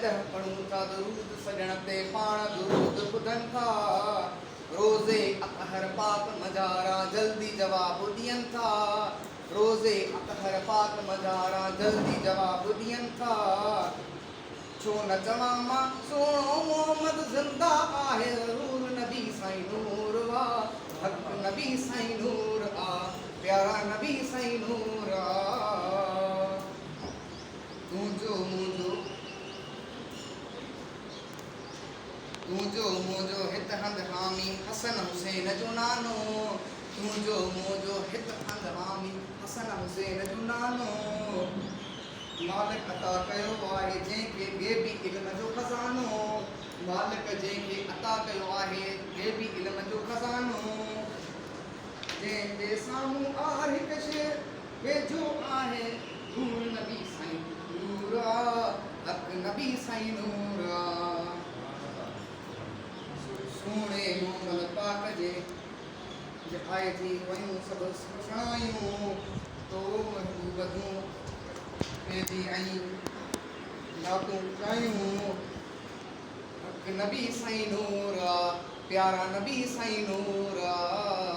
जॾहिं पढ़ूं था दरूद सजण ते पाण दुरूद ॿुधनि था रोज़े अतहर पाक मजारा जल्दी जवाब ॾियनि था रोज़े अतहर पाक मजारा जल्दी जवाब ॾियनि था छो न चवां मां सोणो मोहम्मद ज़िंदा आहे ज़रूर नबी साईं नूर आ हक़ नबी साईं नूर आ प्यारा नबी साईं नूर आ तुंहिंजो मुंहिंजो हित हंध हामी हसन हुसैन जो नानो तुंहिंजो मुंहिंजो हित हंध हामी हसन हुसैन जो नानो मालिक अता कयो आहे जंहिंखे ग़ैबी इल्म जो खज़ानो मालिक जंहिंखे अता कयो आहे ग़ैबी इल्म जो खज़ानो जंहिंजे साम्हूं आहे हिकु शइ वेझो आहे नूर नबी साईं नूर आ हक़ नबी साईं नूर आ सोणे मोहम्मद पाक जे आए थी वयूं सभु सुषणायूं तो महबूब तूं पेदी आयूं लातूं चायूं हक़ नबी साईं नूर आ प्यारा नबी साईं नूर आ